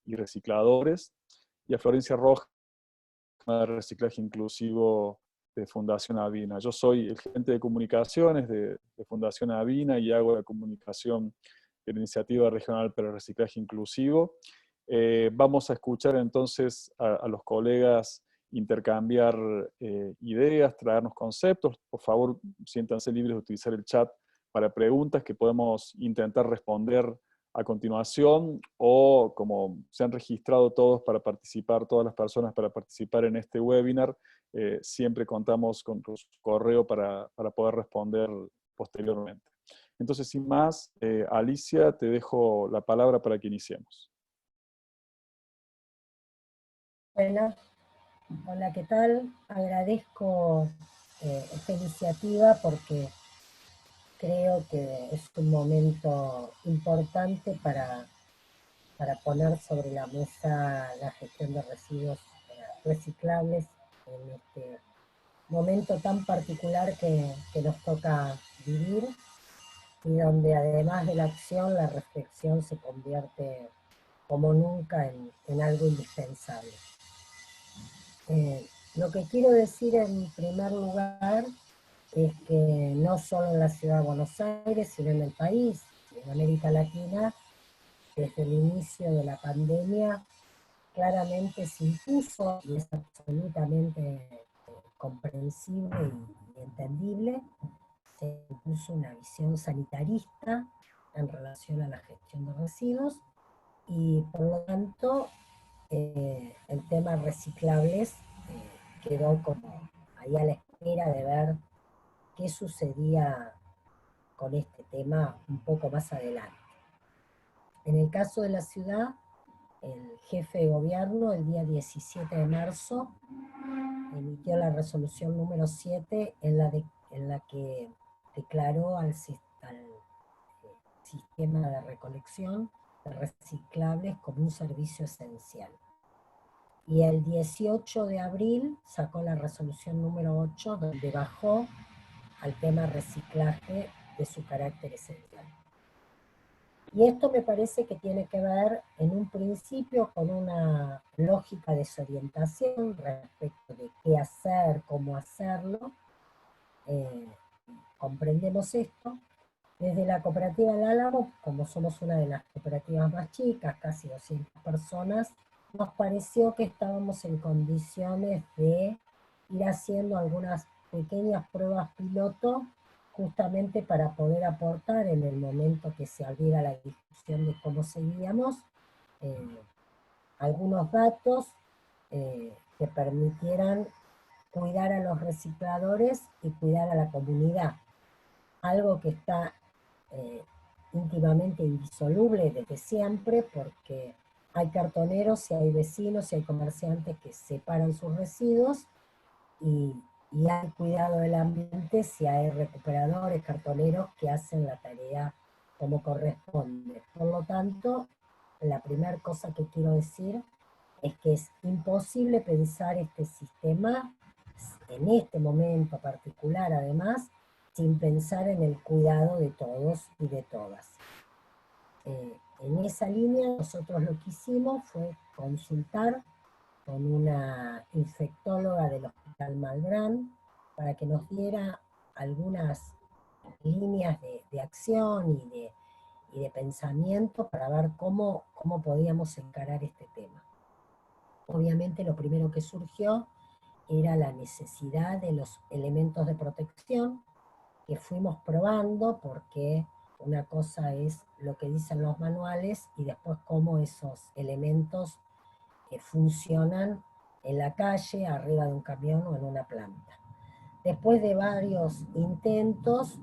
y recicladores, y a Florencia Rojas, de reciclaje inclusivo de Fundación Avina. Yo soy el gerente de comunicaciones de Fundación Avina y hago la comunicación de la Iniciativa Regional para el Reciclaje Inclusivo. Vamos a escuchar entonces a los colegas intercambiar ideas, traernos conceptos. Por favor, siéntanse libres de utilizar el chat para preguntas que podemos intentar responder a continuación, o como se han registrado todos para participar, todas las personas para participar en este webinar, siempre contamos con su correo para poder responder posteriormente. Entonces, sin más, Alicia, te dejo la palabra para que iniciemos. Bueno, hola, ¿qué tal? Agradezco esta iniciativa porque creo que es un momento importante para poner sobre la mesa la gestión de residuos reciclables en este momento tan particular que nos toca vivir, y donde además de la acción, la reflexión se convierte como nunca en algo indispensable. Lo que quiero decir en primer lugar es que no solo en la ciudad de Buenos Aires, sino en el país, en América Latina, desde el inicio de la pandemia, claramente se impuso, y es absolutamente comprensible y entendible, se impuso una visión sanitarista en relación a la gestión de residuos, y por lo tanto el tema reciclables quedó como ahí a la espera de ver qué sucedía con este tema un poco más adelante. En el caso de la ciudad, el jefe de gobierno el día 17 de marzo emitió la resolución número 7 en la que declaró al sistema de recolección de reciclables como un servicio esencial. Y el 18 de abril sacó la resolución número 8, donde bajó al tema reciclaje de su carácter esencial. Y esto me parece que tiene que ver en un principio con una lógica de desorientación respecto de qué hacer, cómo hacerlo. Comprendemos esto. Desde la cooperativa El Álamo, como somos una de las cooperativas más chicas, casi 200 personas, nos pareció que estábamos en condiciones de ir haciendo algunas pequeñas pruebas piloto, justamente para poder aportar en el momento que se abriera la discusión de cómo seguíamos, algunos datos que permitieran cuidar a los recicladores y cuidar a la comunidad. Algo que está íntimamente indisoluble desde siempre, porque hay cartoneros, y hay vecinos, y hay comerciantes que separan sus residuos, y hay cuidado del ambiente si hay recuperadores, cartoneros que hacen la tarea como corresponde. Por lo tanto, la primera cosa que quiero decir es que es imposible pensar este sistema en este momento particular, además, sin pensar en el cuidado de todos y de todas. En esa línea nosotros lo que hicimos fue consultar con una infectóloga del Hospital Malbrán para que nos diera algunas líneas de acción y de pensamiento para ver cómo podíamos encarar este tema. Obviamente lo primero que surgió era la necesidad de los elementos de protección que fuimos probando, porque una cosa es lo que dicen los manuales y después cómo esos elementos funcionan en la calle, arriba de un camión o en una planta. Después de varios intentos,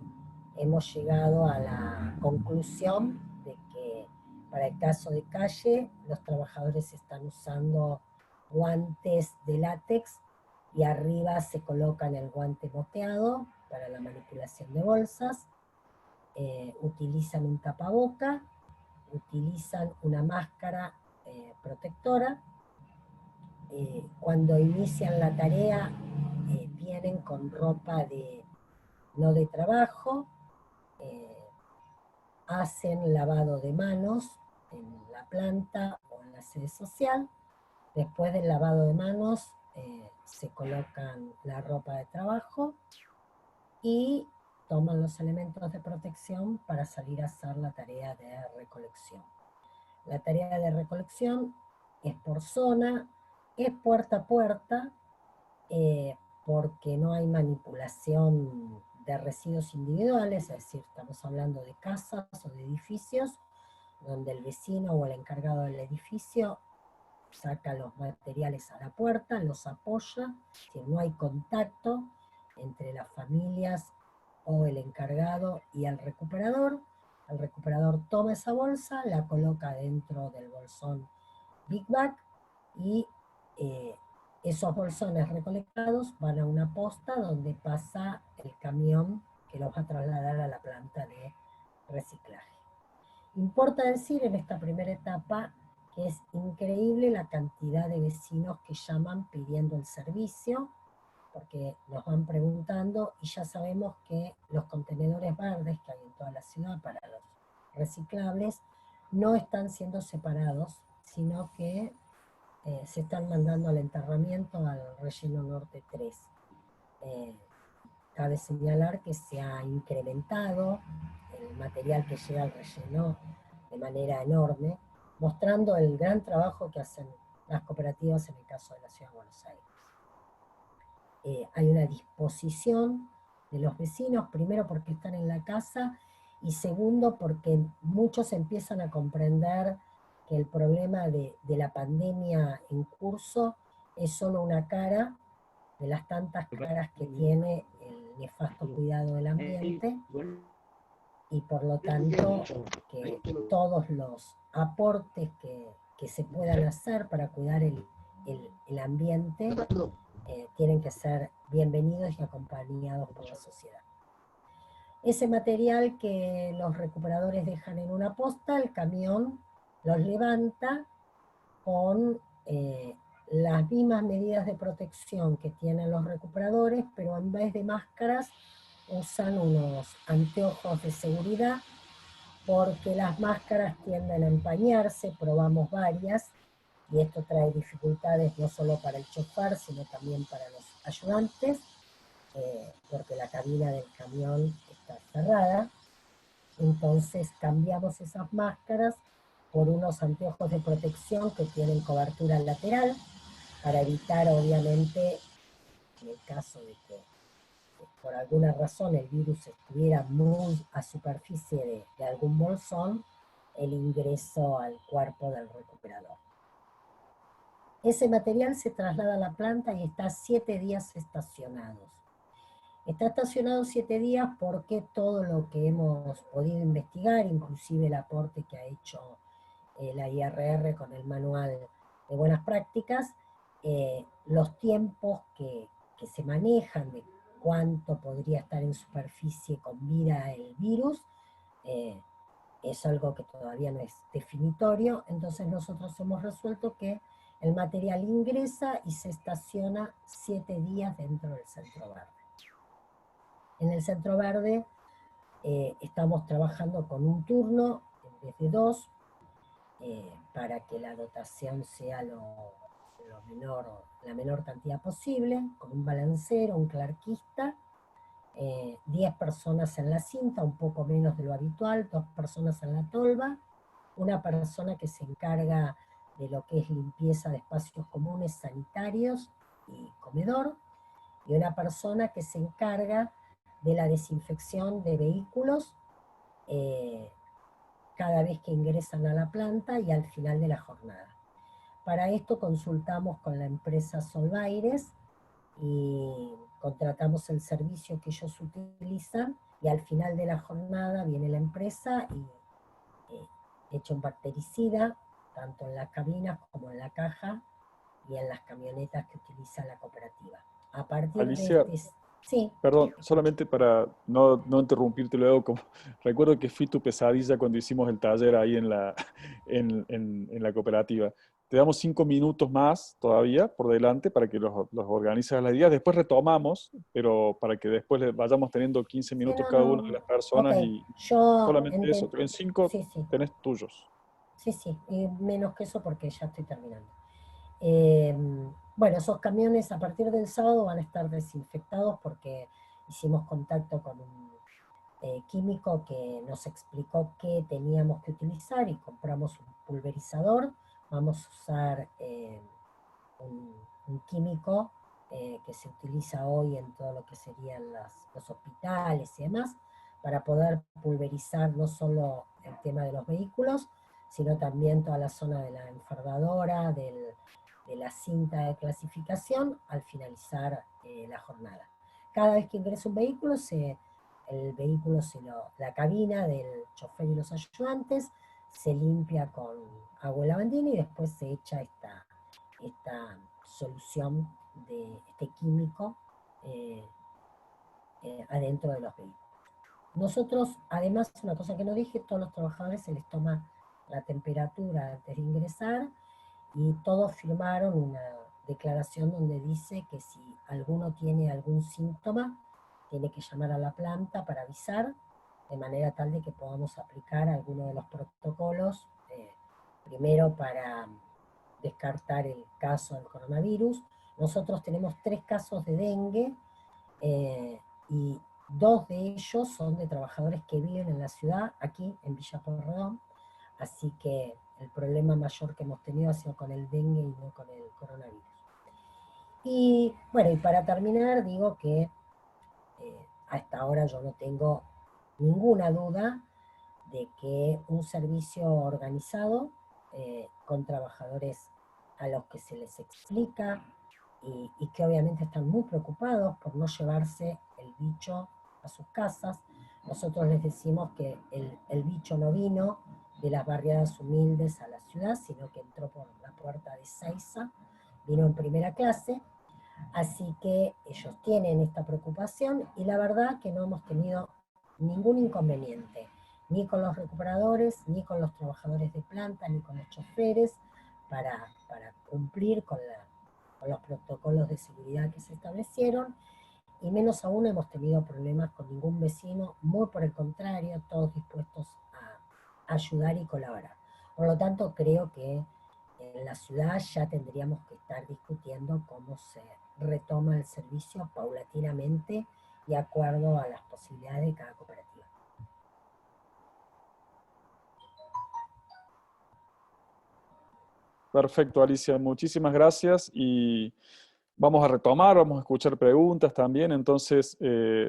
hemos llegado a la conclusión de que para el caso de calle, los trabajadores están usando guantes de látex y arriba se colocan el guante moteado para la manipulación de bolsas, utilizan un tapaboca, utilizan una máscara protectora. Cuando inician la tarea vienen con ropa no de trabajo, hacen lavado de manos en la planta o en la la sede social. Después del lavado de manos se colocan la ropa de trabajo y toman los elementos de protección para salir a hacer la tarea de recolección. La tarea de recolección es por zona, es puerta a puerta, porque no hay manipulación de residuos individuales, es decir, estamos hablando de casas o de edificios, donde el vecino o el encargado del edificio saca los materiales a la puerta, los apoya, si no hay contacto entre las familias o el encargado y el recuperador toma esa bolsa, la coloca dentro del bolsón Big Bag y esos bolsones recolectados van a una posta donde pasa el camión que los va a trasladar a la planta de reciclaje. Importa decir en esta primera etapa que es increíble la cantidad de vecinos que llaman pidiendo el servicio, porque nos van preguntando y ya sabemos que los contenedores verdes que hay en toda la ciudad para los reciclables no están siendo separados, sino que se están mandando al enterramiento al relleno norte 3. Cabe señalar que se ha incrementado el material que llega al relleno de manera enorme, mostrando el gran trabajo que hacen las cooperativas en el caso de la Ciudad de Buenos Aires. Hay una disposición de los vecinos, primero porque están en la casa, y segundo porque muchos empiezan a comprender que el problema de la pandemia en curso es solo una cara de las tantas caras que tiene el nefasto cuidado del ambiente, y por lo tanto que todos los aportes que se puedan hacer para cuidar el ambiente tienen que ser bienvenidos y acompañados por la sociedad. Ese material que los recuperadores dejan en una posta, el camión los levanta con las mismas medidas de protección que tienen los recuperadores, pero en vez de máscaras usan unos anteojos de seguridad, porque las máscaras tienden a empañarse, probamos varias, y esto trae dificultades no solo para el chofer, sino también para los ayudantes, porque la cabina del camión está cerrada. Entonces cambiamos esas máscaras por unos anteojos de protección que tienen cobertura lateral, para evitar, obviamente, en el caso de que por alguna razón el virus estuviera muy a superficie de algún bolsón, el ingreso al cuerpo del recuperador. Ese material se traslada a la planta y está 7 días estacionados. Está estacionado 7 días porque todo lo que hemos podido investigar, inclusive el aporte que ha hecho la IRR con el manual de buenas prácticas, los tiempos que se manejan de cuánto podría estar en superficie con vida el virus, es algo que todavía no es definitorio. Entonces nosotros hemos resuelto que el material ingresa y se estaciona 7 días dentro del centro verde. En el centro verde estamos trabajando con un turno en vez de 2, para que la dotación sea la menor cantidad posible, con un balancero, un clarquista, 10 personas en la cinta, un poco menos de lo habitual, 2 personas en la tolva, una persona que se encarga de lo que es limpieza de espacios comunes, sanitarios y comedor, y una persona que se encarga de la desinfección de vehículos cada vez que ingresan a la planta y al final de la jornada. Para esto consultamos con la empresa Solvaires y contratamos el servicio que ellos utilizan, y al final de la jornada viene la empresa y echa un bactericida, tanto en las cabinas como en la caja y en las camionetas que utiliza la cooperativa. A partir Alicia, de sí. perdón, solamente para no interrumpirte luego, recuerdo que fui tu pesadilla cuando hicimos el taller ahí en la cooperativa. Te damos 5 minutos más todavía por delante para que los organices a las días. Después retomamos, pero para que después vayamos teniendo 15 minutos cada una de las Ok, personas y yo solamente eso. En 5 sí, sí. tenés tuyos. Sí, sí, y menos que eso porque ya estoy terminando. Eh, bueno, esos camiones a partir del sábado van a estar desinfectados porque hicimos contacto con un químico que nos explicó qué teníamos que utilizar y compramos un pulverizador. Vamos a usar un químico que se utiliza hoy en todo lo que serían los hospitales y demás, para poder pulverizar no solo el tema de los vehículos, sino también toda la zona de la enfardadora, de la cinta de clasificación al finalizar la jornada. Cada vez que ingresa un vehículo, el vehículo, la cabina del chofer y los ayudantes se limpia con agua y lavandina y después se echa esta solución de este químico eh, adentro de los vehículos. Nosotros, además, una cosa que no dije, todos los trabajadores se les toma la temperatura antes de ingresar y todos firmaron una declaración donde dice que si alguno tiene algún síntoma, tiene que llamar a la planta para avisar, de manera tal de que podamos aplicar alguno de los protocolos, primero para descartar el caso del coronavirus. Nosotros tenemos 3 casos de dengue y 2 de ellos son de trabajadores que viven en la ciudad, aquí en Villa Pueyrredón, así que el problema mayor que hemos tenido ha sido con el dengue y no con el coronavirus. Y bueno, y para terminar digo que hasta ahora yo no tengo ninguna duda de que un servicio organizado con trabajadores a los que se les explica y que obviamente están muy preocupados por no llevarse el bicho a sus casas. Nosotros les decimos que el bicho no vino de las barriadas humildes a la ciudad, sino que entró por la puerta de Seiza, vino en primera clase, así que ellos tienen esta preocupación y la verdad que no hemos tenido ningún inconveniente, ni con los recuperadores, ni con los trabajadores de planta, ni con los choferes, para cumplir con los protocolos de seguridad que se establecieron, y menos aún hemos tenido problemas con ningún vecino, muy por el contrario, todos dispuestos a ayudar y colaborar. Por lo tanto, creo que en la ciudad ya tendríamos que estar discutiendo cómo se retoma el servicio paulatinamente de acuerdo a las posibilidades de cada cooperativa. Perfecto, Alicia, muchísimas gracias y vamos a retomar, vamos a escuchar preguntas también. Entonces,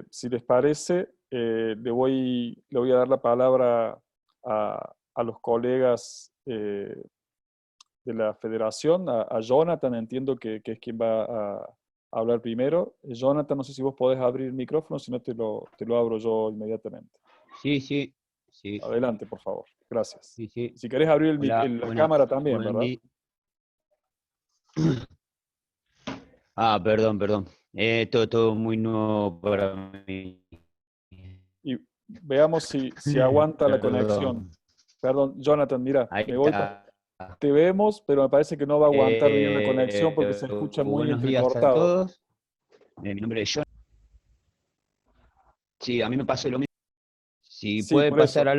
si les parece, le voy a dar la palabra a los colegas de la federación, a Jonathan, entiendo que es quien va a hablar primero. Jonathan, no sé si vos podés abrir el micrófono, si no te lo abro yo inmediatamente. Sí, sí, sí, Adelante, por favor. Gracias. sí, sí. Si querés abrir Hola, la cámara también, buen ¿verdad? día. Perdón, perdón. Todo muy nuevo para mí. Y veamos si aguanta la conexión. Perdón. Perdón, Jonathan, mira, Ahí me voy, está. te vemos, pero me parece que no va a aguantar bien la conexión porque se escucha muy Buenos días a entrecortado. todos. Mi nombre es John. Sí, a mí me pasó lo mismo. Si Sí, puede por pasar eso.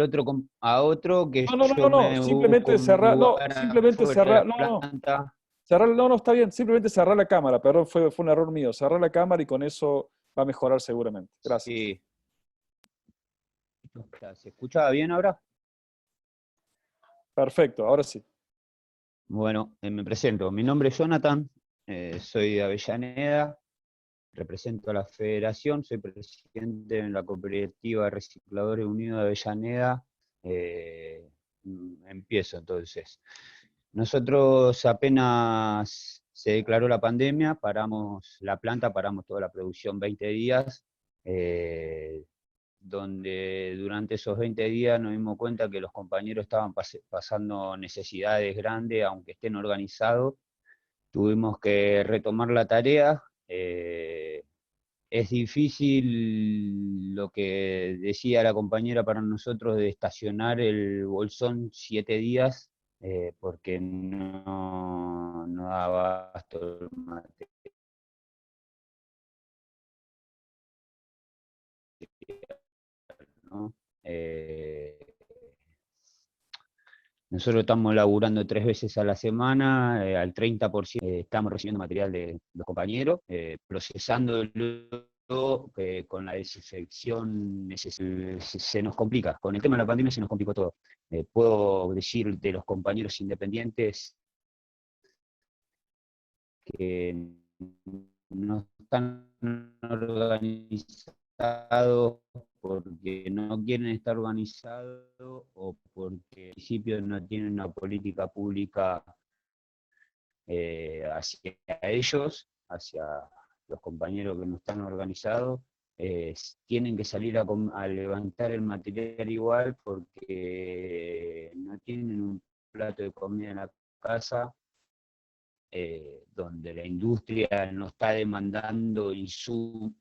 a otro, que No, no, no, yo no, no, me busco simplemente un cerrar, no, lugar simplemente afuera de cerrar, la no, no, planta. cerrar, no, no, está bien, simplemente cerrar la cámara, perdón, fue un error mío, cerrar la cámara y con eso va a mejorar seguramente. Gracias. Sí. ¿Se escucha bien ahora? Perfecto, ahora sí. Bueno, me presento. Mi nombre es Jonathan, soy de Avellaneda, represento a la federación, soy presidente en la cooperativa Recicladores Unidos de Avellaneda. Empiezo entonces. Nosotros apenas se declaró la pandemia, paramos la planta, paramos toda la producción 20 días, donde durante esos 20 días nos dimos cuenta que los compañeros estaban pasando necesidades grandes, aunque estén organizados. Tuvimos que retomar la tarea. Es difícil lo que decía la compañera para nosotros de estacionar el bolsón 7 días, porque no daba abasto el material, ¿no? Nosotros estamos laburando 3 veces a la semana, al 30% estamos recibiendo material de los compañeros, procesándolo con la desinfección se nos complica. Con el tema de la pandemia se nos complicó todo. Puedo decir de los compañeros independientes que no están organizados porque no quieren estar organizados o porque el municipio no tiene una política pública hacia ellos, hacia los compañeros que no están organizados, tienen que salir a levantar el material igual porque no tienen un plato de comida en la casa, donde la industria no está demandando insumos,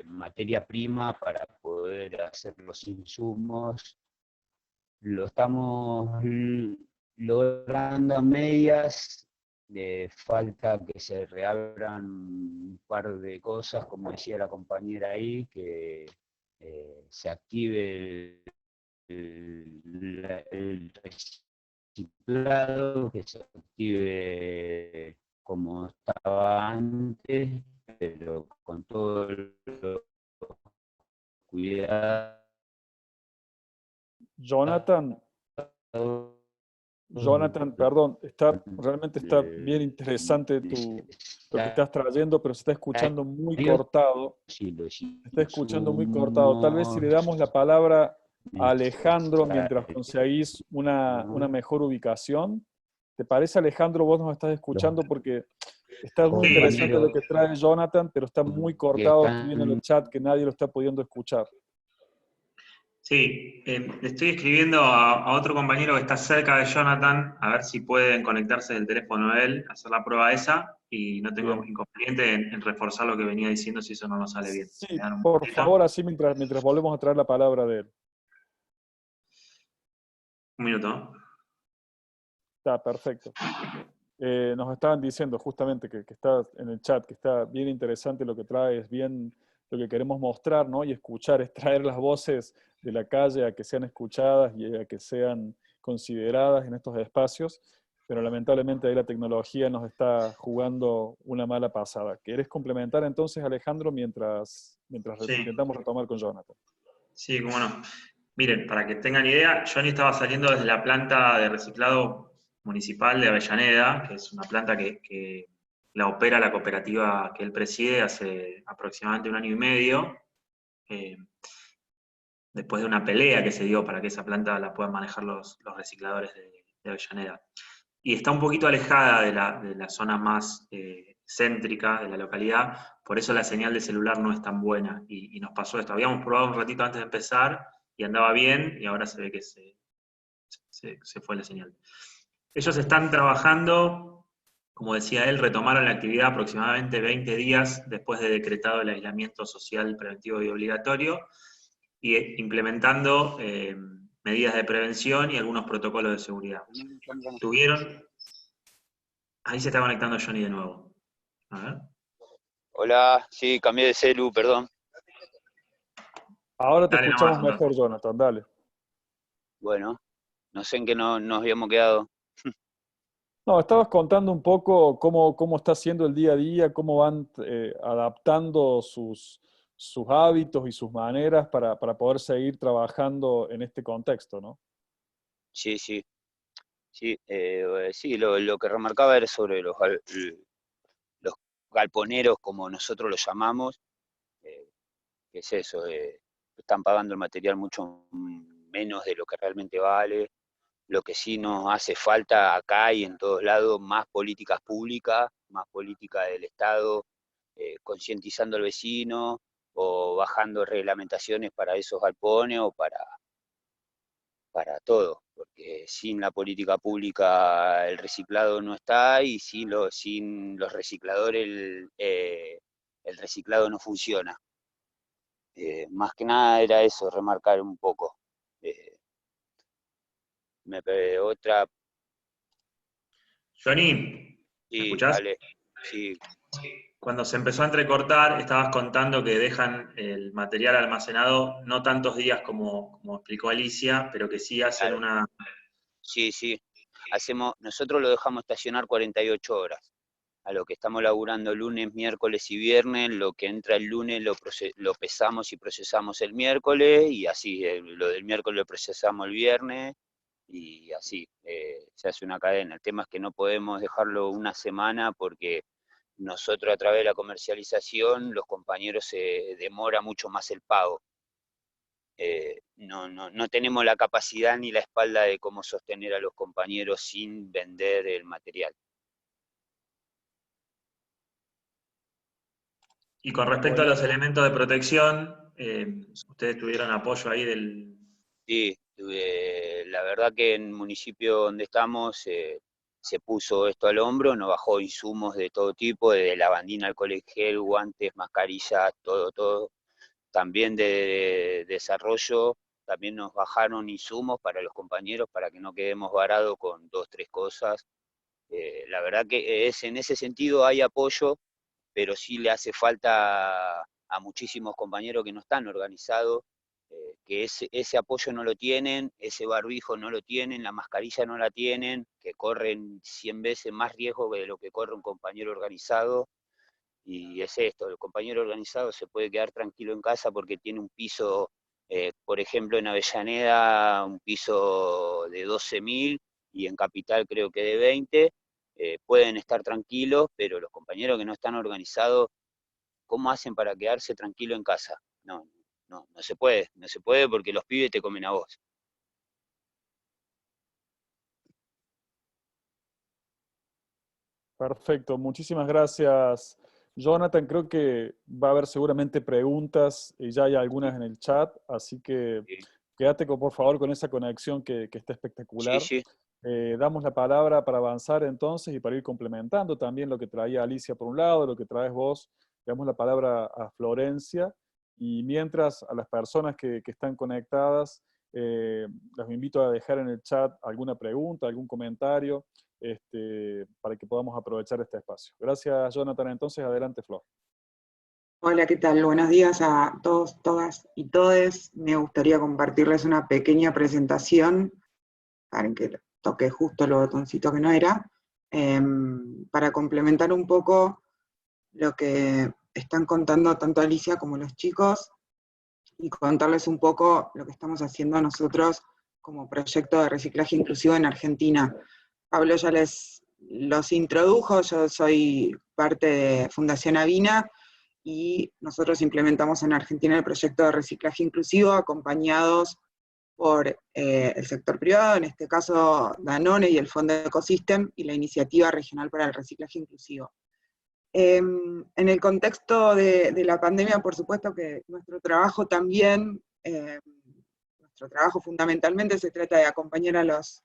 materia prima para poder hacer los insumos. Lo estamos logrando a medias, falta que se reabran un par de cosas, como decía la compañera ahí, que se active el reciclado, que se active como estaba antes, pero con todo el cuidado. Jonathan, perdón, realmente está bien interesante lo que estás trayendo, pero se está escuchando muy cortado. Se está escuchando muy cortado. Tal vez si le damos la palabra a Alejandro mientras conseguís una mejor ubicación. ¿Te parece, Alejandro? Vos nos estás escuchando porque está muy interesante lo que trae Jonathan, pero está muy cortado. Estoy viendo en el chat que nadie lo está pudiendo escuchar. Sí, le estoy escribiendo a otro compañero que está cerca de Jonathan, a ver si pueden conectarse del teléfono a él, hacer la prueba esa, y no tengo inconveniente en reforzar lo que venía diciendo si eso no nos sale bien. Sí, por favor, así mientras volvemos a traer la palabra de él. Un minuto. Está perfecto. Nos estaban diciendo justamente que está en el chat, que está bien interesante lo que trae, es bien lo que queremos mostrar, ¿no? Y escuchar, es traer las voces de la calle a que sean escuchadas y a que sean consideradas en estos espacios, pero lamentablemente ahí la tecnología nos está jugando una mala pasada. ¿Querés complementar entonces, Alejandro, mientras intentamos retomar con Jonathan? Sí, cómo no. Miren, para que tengan idea, Johnny estaba saliendo desde la planta de reciclado municipal de Avellaneda, que es una planta que la opera la cooperativa que él preside hace aproximadamente 1 año y medio, después de una pelea que se dio para que esa planta la puedan manejar los recicladores de Avellaneda. Y está un poquito alejada de la zona más céntrica de la localidad, por eso la señal de celular no es tan buena, y nos pasó esto. Habíamos probado un ratito antes de empezar, y andaba bien, y ahora se ve que se fue la señal. Ellos están trabajando, como decía él, retomaron la actividad aproximadamente 20 días después de decretado el aislamiento social preventivo y obligatorio, y implementando medidas de prevención y algunos protocolos de seguridad. Ahí se está conectando Johnny de nuevo. A ver. Hola, sí, cambié de celu, perdón. Ahora te escuchamos mejor, Jonathan, dale. Bueno, no sé en qué nos habíamos quedado. No, estabas contando un poco cómo está siendo el día a día, cómo van adaptando sus hábitos y sus maneras para poder seguir trabajando en este contexto, ¿no? Sí. Sí, lo que remarcaba era sobre los galponeros, como nosotros los llamamos, que es eso, están pagando el material mucho menos de lo que realmente vale. Lo que sí nos hace falta acá y en todos lados, más políticas públicas, más política del Estado, concientizando al vecino o bajando reglamentaciones para esos galpones o para todo, porque sin la política pública el reciclado no está, y sin los recicladores el reciclado no funciona. Más que nada era eso, remarcar un poco. Otra... Johnny, ¿me escuchás? Dale, sí. Cuando se empezó a entrecortar, estabas contando que dejan el material almacenado no tantos días como explicó Alicia, pero que sí hacen Sí, sí. Nosotros lo dejamos estacionar 48 horas. A lo que estamos laburando lunes, miércoles y viernes, lo que entra el lunes lo pesamos y procesamos el miércoles, y así, lo del miércoles lo procesamos el viernes, y así, se hace una cadena. El tema es que no podemos dejarlo una semana porque nosotros a través de la comercialización, los compañeros se demora mucho más el pago. No tenemos la capacidad ni la espalda de cómo sostener a los compañeros sin vender el material. Y con respecto a los elementos de protección, ¿ustedes tuvieron apoyo ahí del...? Sí, la verdad que en el municipio donde estamos se puso esto al hombro, nos bajó insumos de todo tipo, de lavandina, alcohol en gel, guantes, mascarillas, todo. También de desarrollo, también nos bajaron insumos para los compañeros para que no quedemos varados con 2, 3 cosas. La verdad que en ese sentido hay apoyo, pero sí le hace falta a muchísimos compañeros que no están organizados, que ese apoyo no lo tienen, ese barbijo no lo tienen, la mascarilla no la tienen, que corren 100 veces más riesgo de lo que corre un compañero organizado. Y es esto, el compañero organizado se puede quedar tranquilo en casa porque tiene un piso, por ejemplo en Avellaneda, un piso de 12.000 y en Capital creo que de 20, pueden estar tranquilos, pero los compañeros que no están organizados, ¿cómo hacen para quedarse tranquilo en casa? No se puede porque los pibes te comen a vos. Perfecto, muchísimas gracias, Jonathan. Creo que va a haber seguramente preguntas y ya hay algunas en el chat, así que Sí, quédate por favor con esa conexión que está sí, espectacular. sí. Damos la palabra para avanzar entonces y para ir complementando también lo que traía Alicia por un lado, lo que traes vos. Damos la palabra a Florencia y mientras a las personas que están conectadas, las invito a dejar en el chat alguna pregunta, algún comentario, para que podamos aprovechar este espacio. Gracias, Jonathan. Entonces, adelante, Flor. Hola, ¿qué tal? Buenos días a todos, todas y todes. Me gustaría compartirles una pequeña presentación, para que toque justo el botoncito que no era, para complementar un poco lo que están contando tanto Alicia como los chicos, y contarles un poco lo que estamos haciendo nosotros como proyecto de reciclaje inclusivo en Argentina. Pablo ya los introdujo, yo soy parte de Fundación Avina, y nosotros implementamos en Argentina el proyecto de reciclaje inclusivo, acompañados por el sector privado, en este caso Danone y el Fondo Ecosystem, y la Iniciativa Regional para el Reciclaje Inclusivo. En el contexto de la pandemia, por supuesto que nuestro trabajo también, nuestro trabajo fundamentalmente se trata de acompañar a los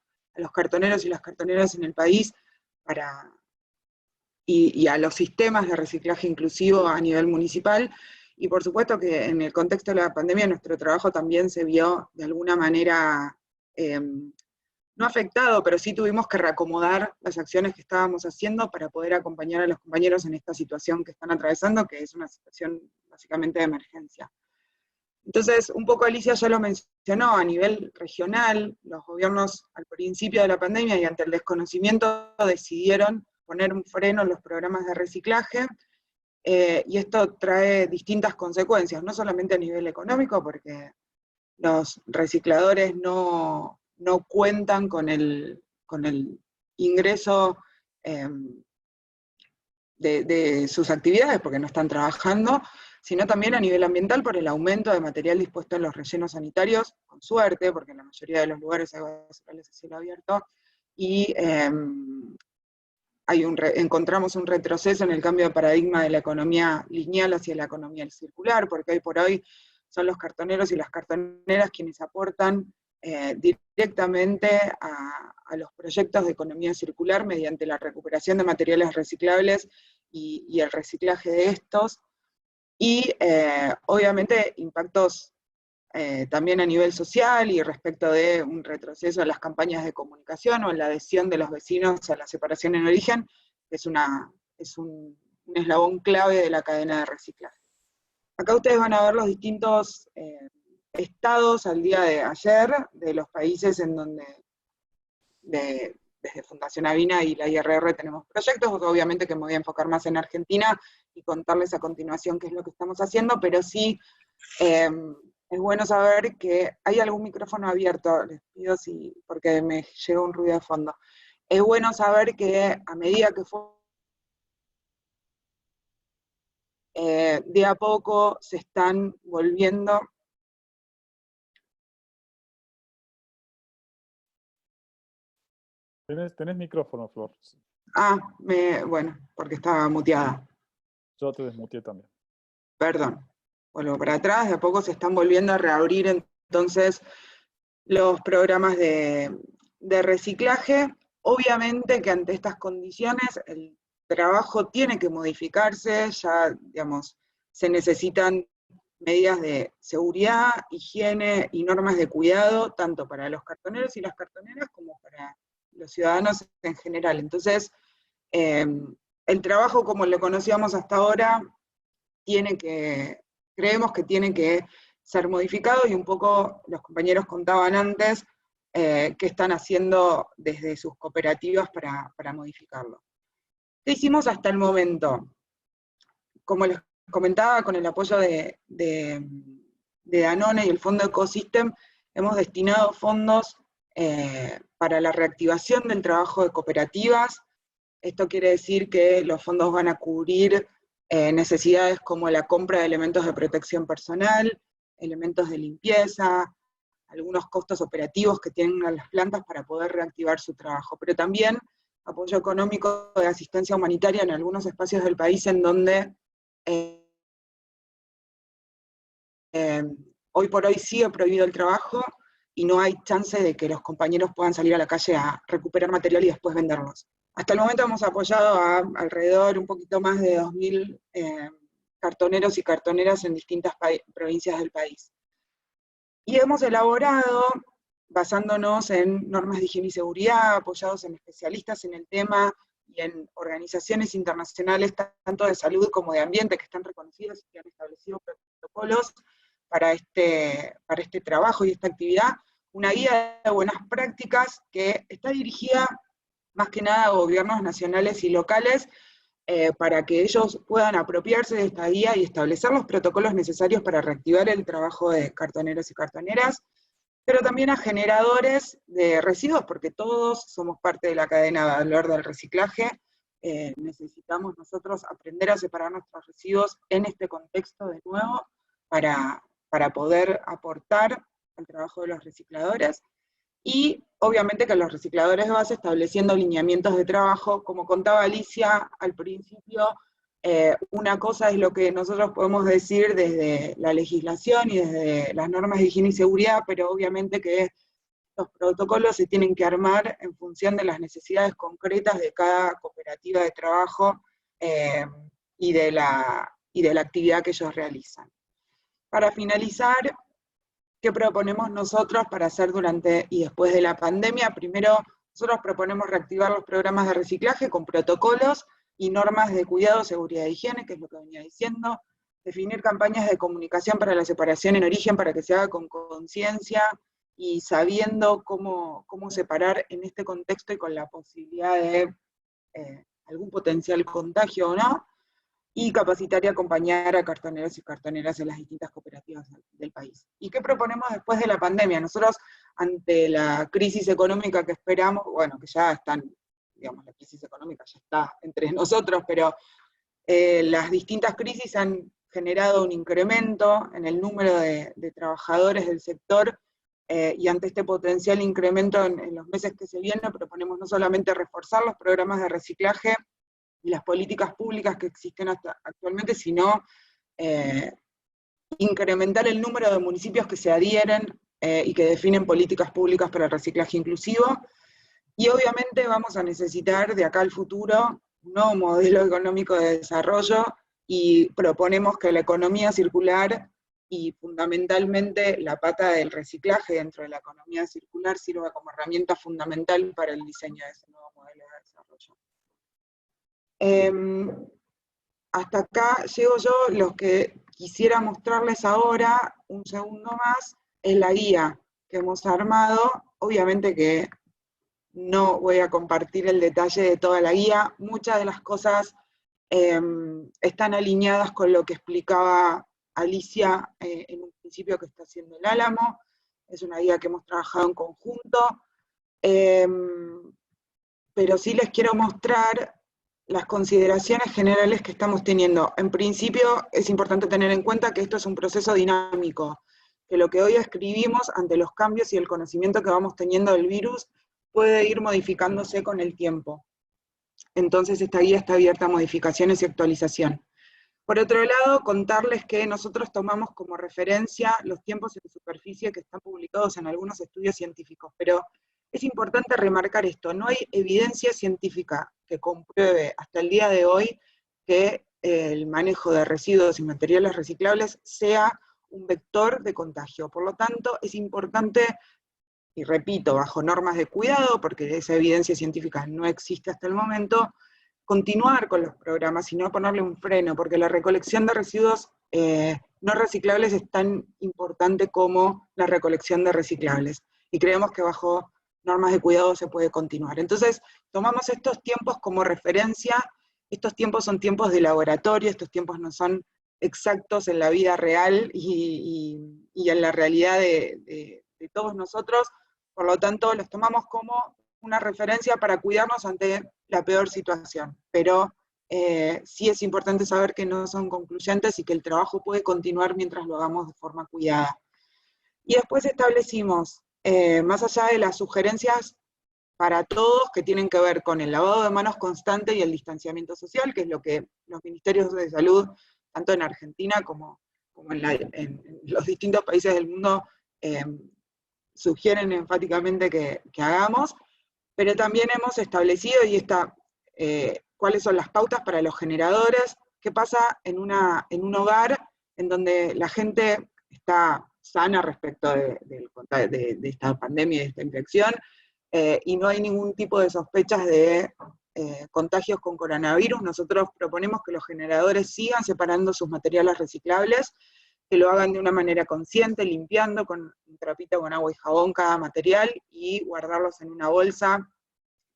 cartoneros y las cartoneras en el país y a los sistemas de reciclaje inclusivo a nivel municipal, y por supuesto que en el contexto de la pandemia nuestro trabajo también se vio de alguna manera, no afectado, pero sí tuvimos que reacomodar las acciones que estábamos haciendo para poder acompañar a los compañeros en esta situación que están atravesando, que es una situación básicamente de emergencia. Entonces, un poco Alicia ya lo mencionó, a nivel regional, los gobiernos al principio de la pandemia y ante el desconocimiento decidieron poner un freno en los programas de reciclaje, y esto trae distintas consecuencias, no solamente a nivel económico, porque los recicladores no cuentan con el ingreso de sus actividades, porque no están trabajando, sino también a nivel ambiental por el aumento de material dispuesto en los rellenos sanitarios, con suerte, porque en la mayoría de los lugares hay basurales a cielo abierto, y encontramos un retroceso en el cambio de paradigma de la economía lineal hacia la economía circular, porque hoy por hoy son los cartoneros y las cartoneras quienes aportan directamente a los proyectos de economía circular mediante la recuperación de materiales reciclables y el reciclaje de estos, y obviamente impactos también a nivel social y respecto de un retroceso en las campañas de comunicación o en la adhesión de los vecinos a la separación en origen, que es un eslabón clave de la cadena de reciclaje. Acá ustedes van a ver los distintos estados al día de ayer de los países en donde desde Fundación Avina y la IRR tenemos proyectos, obviamente que me voy a enfocar más en Argentina y contarles a continuación qué es lo que estamos haciendo, pero sí es bueno saber que hay algún micrófono abierto, les pido porque me llegó un ruido de fondo. Es bueno saber que a medida que de a poco se están volviendo. Tenés micrófono, Flor. Bueno, porque estaba muteada. Yo te desmuteé también. Perdón. Vuelvo para atrás, de a poco se están volviendo a reabrir entonces los programas de reciclaje. Obviamente que ante estas condiciones el trabajo tiene que modificarse, ya, digamos, se necesitan medidas de seguridad, higiene y normas de cuidado, tanto para los cartoneros y las cartoneras como para los ciudadanos en general. Entonces, el trabajo como lo conocíamos hasta ahora creemos que tiene que ser modificado, y un poco los compañeros contaban antes qué están haciendo desde sus cooperativas para modificarlo. ¿Qué hicimos hasta el momento? Como les comentaba, con el apoyo de Danone y el Fondo Ecosystem, hemos destinado fondos para la reactivación del trabajo de cooperativas. Esto quiere decir que los fondos van a cubrir necesidades como la compra de elementos de protección personal, elementos de limpieza, algunos costos operativos que tienen las plantas para poder reactivar su trabajo, pero también apoyo económico de asistencia humanitaria en algunos espacios del país en donde hoy por hoy sigue prohibido el trabajo y no hay chance de que los compañeros puedan salir a la calle a recuperar material y después venderlos. Hasta el momento hemos apoyado a alrededor un poquito más de 2.000 cartoneros y cartoneras en distintas provincias del país. Y hemos elaborado, basándonos en normas de higiene y seguridad, apoyados en especialistas en el tema y en organizaciones internacionales, tanto de salud como de ambiente, que están reconocidos y que han establecido protocolos para este trabajo y esta actividad, una guía de buenas prácticas que está dirigida más que nada a gobiernos nacionales y locales, para que ellos puedan apropiarse de esta guía y establecer los protocolos necesarios para reactivar el trabajo de cartoneros y cartoneras, pero también a generadores de residuos, porque todos somos parte de la cadena de valor del reciclaje. Necesitamos nosotros aprender a separar nuestros residuos en este contexto de nuevo, para poder aportar al trabajo de los recicladores, y obviamente que los recicladores de base estableciendo lineamientos de trabajo. Como contaba Alicia al principio, una cosa es lo que nosotros podemos decir desde la legislación y desde las normas de higiene y seguridad, pero obviamente que los protocolos se tienen que armar en función de las necesidades concretas de cada cooperativa de trabajo y de la actividad que ellos realizan. Para finalizar, ¿qué proponemos nosotros para hacer durante y después de la pandemia? Primero, nosotros proponemos reactivar los programas de reciclaje con protocolos y normas de cuidado, seguridad e higiene, que es lo que venía diciendo. Definir campañas de comunicación para la separación en origen, para que se haga con conciencia y sabiendo cómo separar en este contexto y con la posibilidad de algún potencial contagio o no. Y capacitar y acompañar a cartoneros y cartoneras en las distintas cooperativas del país. ¿Y qué proponemos después de la pandemia? Nosotros, ante la crisis económica que esperamos, bueno, que ya están, digamos, la crisis económica ya está entre nosotros, pero las distintas crisis han generado un incremento en el número de trabajadores del sector, y ante este potencial incremento en los meses que se vienen, proponemos no solamente reforzar los programas de reciclaje y las políticas públicas que existen actualmente, sino incrementar el número de municipios que se adhieren y que definen políticas públicas para el reciclaje inclusivo. Y obviamente vamos a necesitar de acá al futuro un nuevo modelo económico de desarrollo, y proponemos que la economía circular y fundamentalmente la pata del reciclaje dentro de la economía circular sirva como herramienta fundamental para el diseño de ese nuevo modelo de desarrollo. Hasta acá llego yo. Lo que quisiera mostrarles ahora, un segundo más, es la guía que hemos armado. Obviamente que no voy a compartir el detalle de toda la guía. Muchas de las cosas están alineadas con lo que explicaba Alicia en un principio que está haciendo el Álamo. Es una guía que hemos trabajado en conjunto. Pero sí les quiero mostrar las consideraciones generales que estamos teniendo. En principio, es importante tener en cuenta que esto es un proceso dinámico, que lo que hoy escribimos ante los cambios y el conocimiento que vamos teniendo del virus puede ir modificándose con el tiempo. Entonces esta guía está abierta a modificaciones y actualización. Por otro lado, contarles que nosotros tomamos como referencia los tiempos en superficie que están publicados en algunos estudios científicos, pero es importante remarcar esto, no hay evidencia científica que compruebe hasta el día de hoy que el manejo de residuos y materiales reciclables sea un vector de contagio. Por lo tanto, es importante, y repito, bajo normas de cuidado, porque esa evidencia científica no existe hasta el momento, continuar con los programas y no ponerle un freno, porque la recolección de residuos no reciclables es tan importante como la recolección de reciclables. Y creemos que bajo normas de cuidado se puede continuar. Entonces, tomamos estos tiempos como referencia. Estos tiempos son tiempos de laboratorio, estos tiempos no son exactos en la vida real y en la realidad de todos nosotros. Por lo tanto, los tomamos como una referencia para cuidarnos ante la peor situación. Pero sí es importante saber que no son concluyentes y que el trabajo puede continuar mientras lo hagamos de forma cuidada. Y después establecimos, más allá de las sugerencias para todos que tienen que ver con el lavado de manos constante y el distanciamiento social, que es lo que los ministerios de salud, tanto en Argentina como en los distintos países del mundo, sugieren enfáticamente que hagamos, pero también hemos establecido, y cuáles son las pautas para los generadores, qué pasa en un hogar en donde la gente está sana respecto de esta pandemia y de esta infección, y no hay ningún tipo de sospechas de contagios con coronavirus. Nosotros proponemos que los generadores sigan separando sus materiales reciclables, que lo hagan de una manera consciente, limpiando con un trapito con agua y jabón cada material, y guardarlos en una bolsa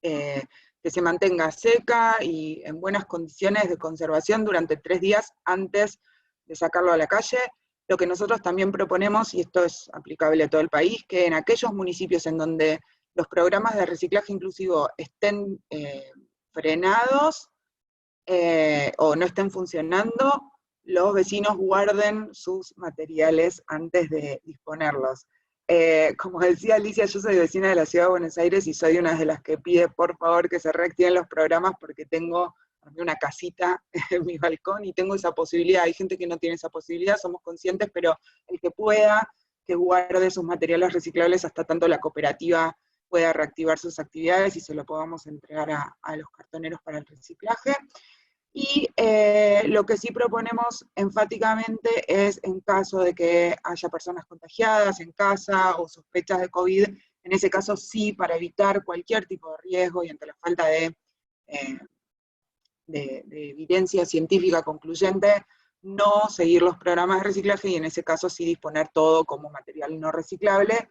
que se mantenga seca y en buenas condiciones de conservación durante 3 días antes de sacarlo a la calle. Lo que nosotros también proponemos, y esto es aplicable a todo el país, que en aquellos municipios en donde los programas de reciclaje inclusivo estén frenados o no estén funcionando, los vecinos guarden sus materiales antes de disponerlos. Como decía Alicia, yo soy vecina de la Ciudad de Buenos Aires y soy una de las que pide por favor que se reactiven los programas porque tengo una casita en mi balcón y tengo esa posibilidad. Hay gente que no tiene esa posibilidad, somos conscientes, pero el que pueda, que guarde sus materiales reciclables hasta tanto la cooperativa pueda reactivar sus actividades y se lo podamos entregar a los cartoneros para el reciclaje. Y lo que sí proponemos enfáticamente es, en caso de que haya personas contagiadas en casa o sospechas de COVID, en ese caso sí, para evitar cualquier tipo de riesgo y ante la falta de evidencia científica concluyente, no seguir los programas de reciclaje y en ese caso sí disponer todo como material no reciclable.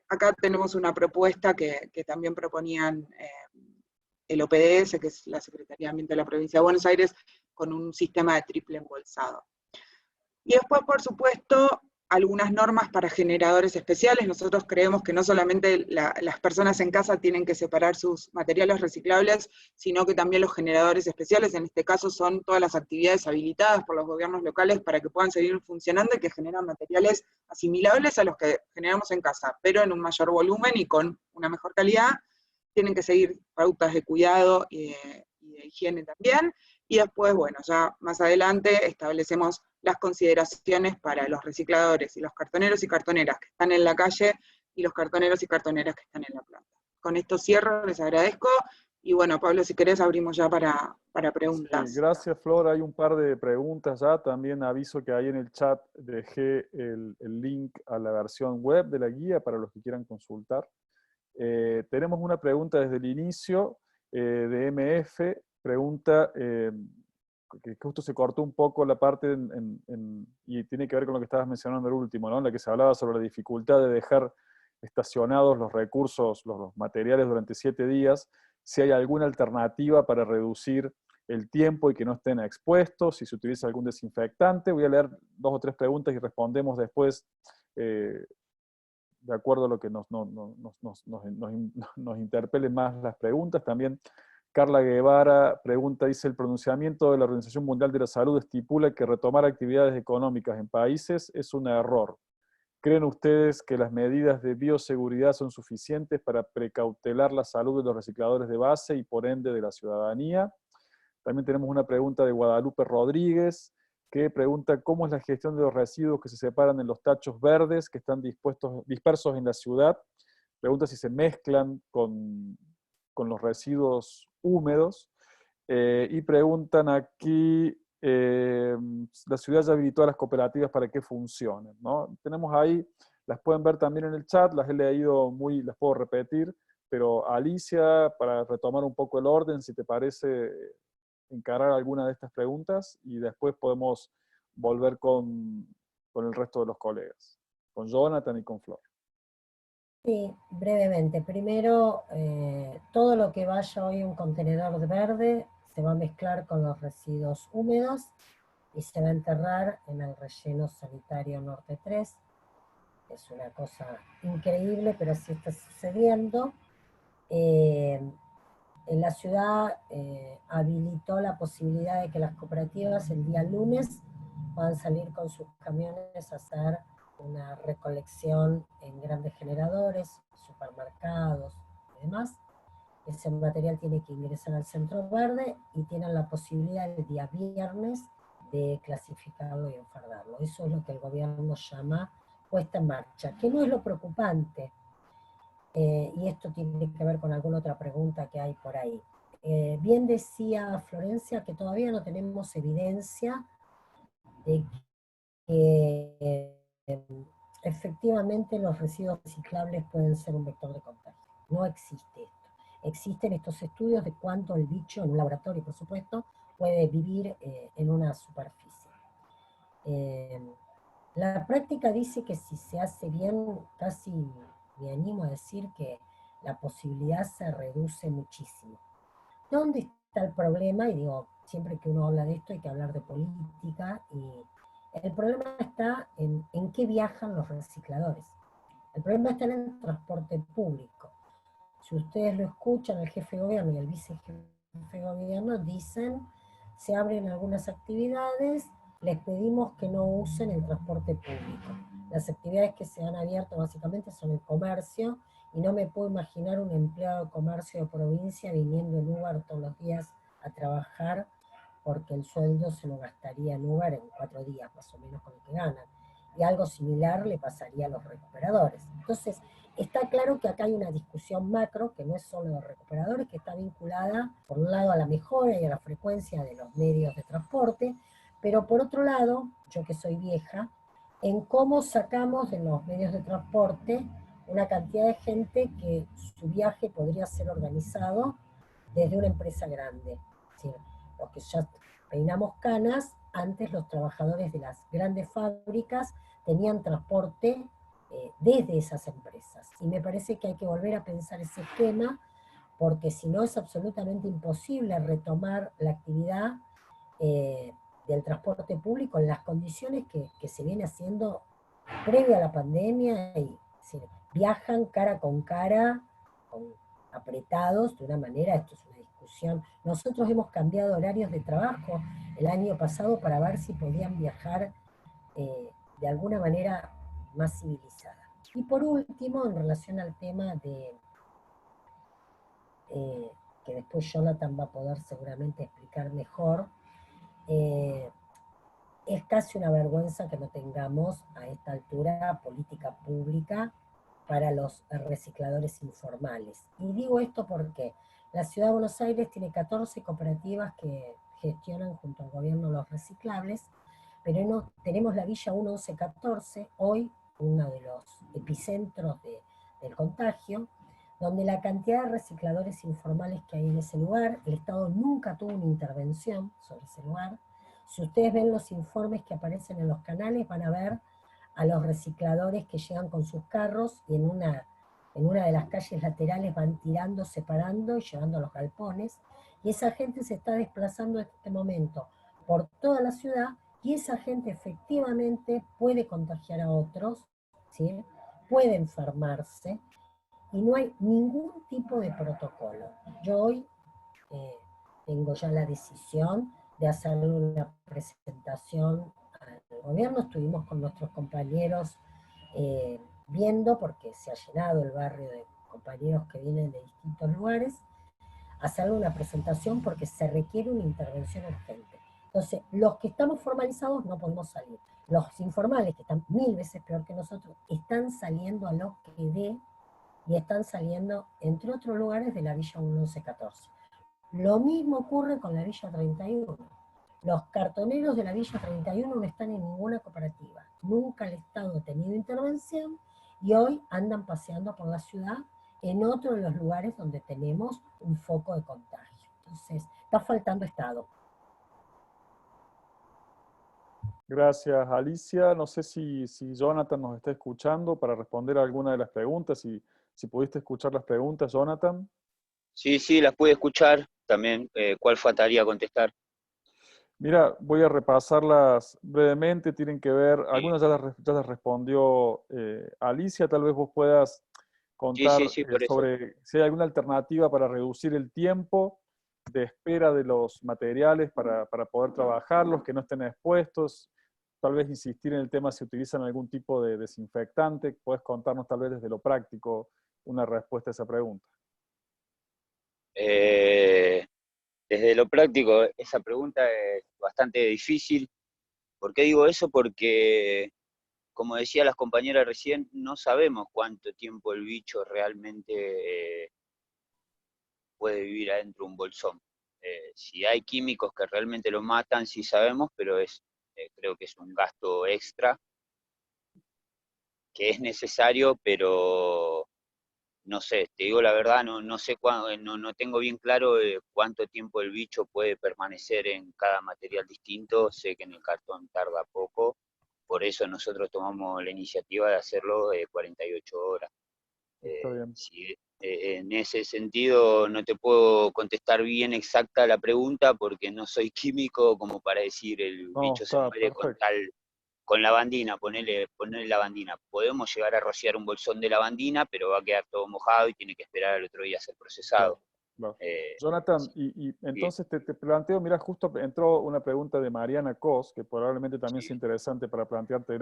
Acá tenemos una propuesta que también proponían el OPDS, que es la Secretaría de Ambiente de la Provincia de Buenos Aires, con un sistema de triple embolsado. Y después, por supuesto, algunas normas para generadores especiales. Nosotros creemos que no solamente las personas en casa tienen que separar sus materiales reciclables, sino que también los generadores especiales, en este caso son todas las actividades habilitadas por los gobiernos locales para que puedan seguir funcionando y que generan materiales asimilables a los que generamos en casa, pero en un mayor volumen y con una mejor calidad. Tienen que seguir pautas de cuidado y de higiene también, y después, bueno, ya más adelante establecemos las consideraciones para los recicladores y los cartoneros y cartoneras que están en la calle y los cartoneros y cartoneras que están en la planta. Con esto cierro, les agradezco, y bueno, Pablo, si querés abrimos ya para preguntas. Sí, gracias, Flor. Hay un par de preguntas ya. También aviso que ahí en el chat dejé el link a la versión web de la guía para los que quieran consultar. Tenemos una pregunta desde el inicio de MF, pregunta que justo se cortó un poco la parte y tiene que ver con lo que estabas mencionando el último, ¿no? En la que se hablaba sobre la dificultad de dejar estacionados los recursos, los materiales durante 7 días, si hay alguna alternativa para reducir el tiempo y que no estén expuestos, si se utiliza algún desinfectante. Voy a leer 2 o 3 preguntas y respondemos después de acuerdo a lo que nos interpelen más las preguntas. También Carla Guevara pregunta, dice, el pronunciamiento de la Organización Mundial de la Salud estipula que retomar actividades económicas en países es un error. ¿Creen ustedes que las medidas de bioseguridad son suficientes para precautelar la salud de los recicladores de base y por ende de la ciudadanía? También tenemos una pregunta de Guadalupe Rodríguez, que pregunta cómo es la gestión de los residuos que se separan en los tachos verdes que están dispersos en la ciudad. Pregunta si se mezclan con los residuos húmedos. Y preguntan aquí, la ciudad ya habilitó a las cooperativas para que funcionen, ¿no? Tenemos ahí, las pueden ver también en el chat, las he leído las puedo repetir, pero Alicia, para retomar un poco el orden, si te parece, encarar alguna de estas preguntas y después podemos volver con el resto de los colegas, con Jonathan y con Flor. Sí, brevemente. Primero, todo lo que vaya hoy a un contenedor de verde se va a mezclar con los residuos húmedos y se va a enterrar en el relleno sanitario Norte 3. Es una cosa increíble, pero sí está sucediendo. En la ciudad habilitó la posibilidad de que las cooperativas el día lunes puedan salir con sus camiones a hacer una recolección en grandes generadores, supermercados y demás. Ese material tiene que ingresar al centro verde y tienen la posibilidad el día viernes de clasificarlo y enfardarlo. Eso es lo que el gobierno llama puesta en marcha, que no es lo preocupante. Y esto tiene que ver con alguna otra pregunta que hay por ahí. Bien decía Florencia que todavía no tenemos evidencia de que efectivamente los residuos reciclables pueden ser un vector de contagio. No existe esto. Existen estos estudios de cuánto el bicho, en un laboratorio por supuesto, puede vivir en una superficie. La práctica dice que si se hace bien, casi me animo a decir que la posibilidad se reduce muchísimo. ¿Dónde está el problema? Y digo, siempre que uno habla de esto hay que hablar de política, y el problema está en qué viajan los recicladores. El problema está en el transporte público. Si ustedes lo escuchan, el jefe de gobierno y el vicejefe de gobierno dicen, se abren algunas actividades, les pedimos que no usen el transporte público. Las actividades que se han abierto básicamente son el comercio, y no me puedo imaginar un empleado de comercio de provincia viniendo en Uber todos los días a trabajar, porque el sueldo se lo gastaría en Uber en 4 días más o menos con lo que ganan. Y algo similar le pasaría a los recuperadores. Entonces, está claro que acá hay una discusión macro, que no es solo de recuperadores, que está vinculada, por un lado, a la mejora y a la frecuencia de los medios de transporte, pero por otro lado, yo que soy vieja, en cómo sacamos de los medios de transporte una cantidad de gente que su viaje podría ser organizado desde una empresa grande. Es decir, los que ya peinamos canas, antes los trabajadores de las grandes fábricas tenían transporte desde esas empresas. Y me parece que hay que volver a pensar ese esquema, porque si no es absolutamente imposible retomar la actividad del transporte público en las condiciones que se viene haciendo previo a la pandemia, y viajan cara con cara, apretados de una manera. Esto es una discusión. Nosotros hemos cambiado horarios de trabajo el año pasado para ver si podían viajar de alguna manera más civilizada. Y por último, en relación al tema de que después Jonathan va a poder seguramente explicar mejor, es casi una vergüenza que no tengamos a esta altura política pública para los recicladores informales. Y digo esto porque la Ciudad de Buenos Aires tiene 14 cooperativas que gestionan junto al gobierno los reciclables, pero no, tenemos la Villa 1114, hoy uno de los epicentros del contagio, donde la cantidad de recicladores informales que hay en ese lugar, el Estado nunca tuvo una intervención sobre ese lugar. Si ustedes ven los informes que aparecen en los canales, van a ver a los recicladores que llegan con sus carros y en una en una de las calles laterales van tirando, separando y llevando a los galpones, y esa gente se está desplazando en este momento por toda la ciudad, y esa gente efectivamente puede contagiar a otros, ¿sí? Puede enfermarse, y no hay ningún tipo de protocolo. Yo hoy eh, tengo ya la decisión de hacer una presentación al gobierno. Estuvimos con nuestros compañeros viendo, porque se ha llenado el barrio de compañeros que vienen de distintos lugares, hacer una presentación porque se requiere una intervención urgente. Entonces, los que estamos formalizados no podemos salir. Los informales, que están 1000 veces peor que nosotros, están saliendo a lo que dé, y están saliendo, entre otros lugares, de la Villa 1114. Lo mismo ocurre con la Villa 31. Los cartoneros de la Villa 31 no están en ninguna cooperativa. Nunca el Estado ha tenido intervención y hoy andan paseando por la ciudad en otro de los lugares donde tenemos un foco de contagio. Entonces, está faltando Estado. Gracias, Alicia. No sé si Jonathan nos está escuchando para responder a alguna de las preguntas. Si pudiste escuchar las preguntas, Jonathan. Sí, las pude escuchar. También, ¿cuál faltaría contestar? Mira, voy a repasarlas brevemente. Tienen que ver, algunas ya las respondió Alicia. Tal vez vos puedas contar Sí, por eso. sobre si hay alguna alternativa para reducir el tiempo de espera de los materiales para poder trabajarlos, que no estén expuestos. Tal vez insistir en el tema si utilizan algún tipo de desinfectante. ¿Puedes contarnos tal vez desde lo práctico una respuesta a esa pregunta? Desde lo práctico, esa pregunta es bastante difícil. ¿Por qué digo eso? Porque, como decía las compañeras recién, no sabemos cuánto tiempo el bicho realmente puede vivir adentro de un bolsón. Si hay químicos que realmente lo matan, sí sabemos, pero creo que es un gasto extra que es necesario, pero no sé, te digo la verdad, no sé no tengo bien claro cuánto tiempo el bicho puede permanecer en cada material distinto. Sé que en el cartón tarda poco, por eso nosotros tomamos la iniciativa de hacerlo de 48 horas. Está bien. En ese sentido no te puedo contestar bien exacta la pregunta porque no soy químico como para decir el bicho se Está muere perfecto. con lavandina, ponerle lavandina. Podemos llegar a rociar un bolsón de lavandina, pero va a quedar todo mojado y tiene que esperar al otro día a ser procesado. Claro. Jonathan, Sí, y entonces te planteo, mira, justo entró una pregunta de Mariana Cos, que probablemente también sea interesante para plantearte.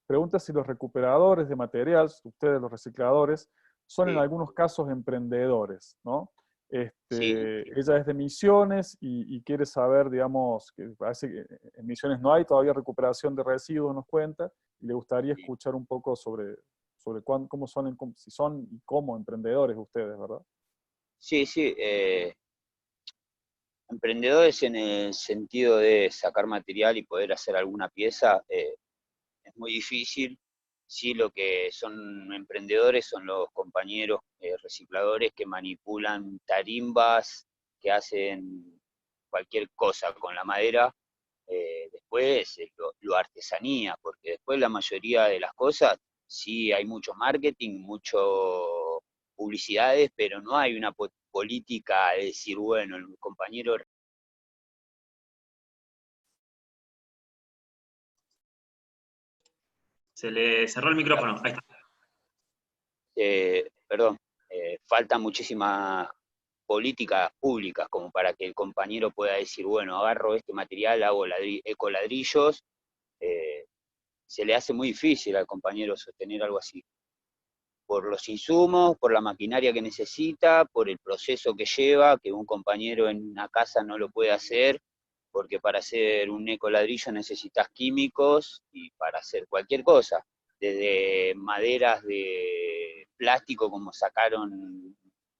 Pregunta si los recuperadores de material, ustedes los recicladores, son en algunos casos emprendedores, ¿no? Ella es de Misiones y quiere saber, digamos, que parece que en Misiones no hay todavía recuperación de residuos, nos cuenta, y le gustaría escuchar un poco sobre cómo son, si son y cómo emprendedores ustedes, ¿verdad? Sí. Emprendedores en el sentido de sacar material y poder hacer alguna pieza es muy difícil. Sí, lo que son emprendedores son los compañeros recicladores que manipulan tarimbas, que hacen cualquier cosa con la madera. Después lo artesanía, porque después la mayoría de las cosas, sí hay mucho marketing, mucho publicidades, pero no hay una política de decir, bueno, el compañero... Se le cerró el micrófono. Ahí está. Perdón, faltan muchísimas políticas públicas como para que el compañero pueda decir, bueno, agarro este material, hago ecoladrillos. Se le hace muy difícil al compañero sostener algo así, por los insumos, por la maquinaria que necesita, por el proceso que lleva, que un compañero en una casa no lo puede hacer, porque para hacer un ecoladrillo necesitas químicos y para hacer cualquier cosa, desde maderas de plástico, como sacaron un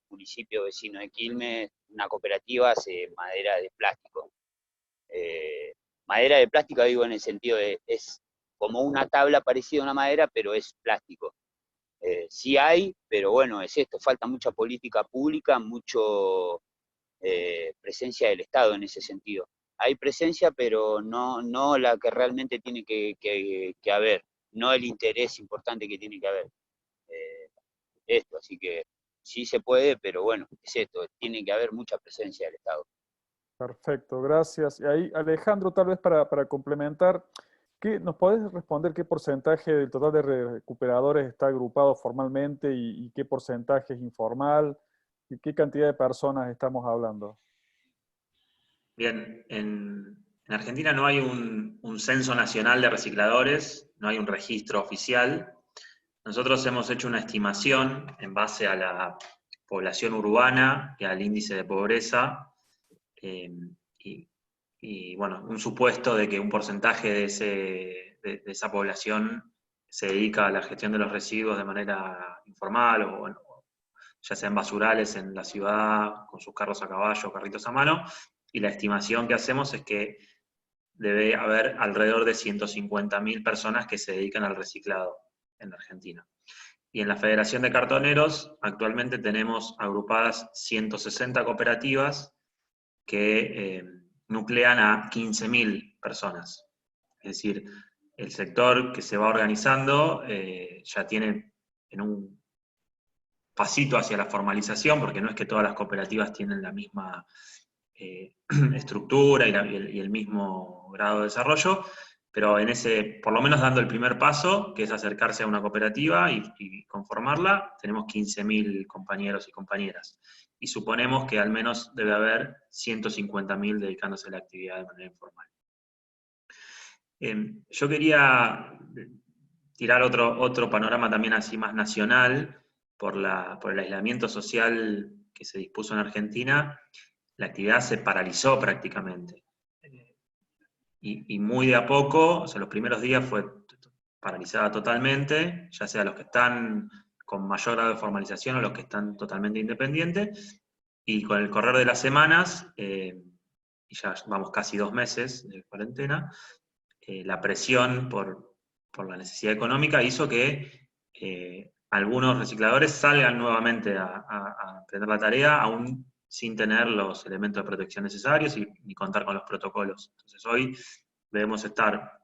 municipio vecino de Quilmes, una cooperativa hace madera de plástico. Madera de plástico digo en el sentido de, es como una tabla parecida a una madera, pero es plástico. Sí hay, pero bueno, es esto, falta mucha política pública, mucho presencia del Estado en ese sentido. Hay presencia, pero no la que realmente tiene que haber, no el interés importante que tiene que haber. esto, así que sí se puede, pero bueno, es esto, tiene que haber mucha presencia del Estado. Perfecto, gracias. Y ahí, Alejandro, tal vez para complementar, ¿nos podés responder qué porcentaje del total de recuperadores está agrupado formalmente y qué porcentaje es informal? ¿Y qué cantidad de personas estamos hablando? Bien, en Argentina no hay un censo nacional de recicladores, no hay un registro oficial. Nosotros hemos hecho una estimación en base a la población urbana y al índice de pobreza, y, bueno, un supuesto de que un porcentaje de esa población se dedica a la gestión de los residuos de manera informal, o bueno, ya sean basurales en la ciudad, con sus carros a caballo, carritos a mano, y la estimación que hacemos es que debe haber alrededor de 150.000 personas que se dedican al reciclado en la Argentina. Y en la Federación de Cartoneros actualmente tenemos agrupadas 160 cooperativas que nuclean a 15.000 personas. Es decir, el sector que se va organizando ya tiene en un pasito hacia la formalización, porque no es que todas las cooperativas tienen la misma estructura y el mismo grado de desarrollo, pero en ese, por lo menos dando el primer paso, que es acercarse a una cooperativa y conformarla, tenemos 15.000 compañeros y compañeras. Y suponemos que al menos debe haber 150.000 dedicándose a la actividad de manera informal. Yo quería tirar otro panorama también así más nacional, por el aislamiento social que se dispuso en Argentina. La actividad se paralizó prácticamente. Y muy de a poco, o sea, los primeros días fue paralizada totalmente, ya sea los que están con mayor grado de formalización o los que están totalmente independientes, y con el correr de las semanas, y ya vamos casi 2 meses de cuarentena, la presión por la necesidad económica hizo que algunos recicladores salgan nuevamente a emprender la tarea, aún sin tener los elementos de protección necesarios ni contar con los protocolos. Entonces hoy debemos estar,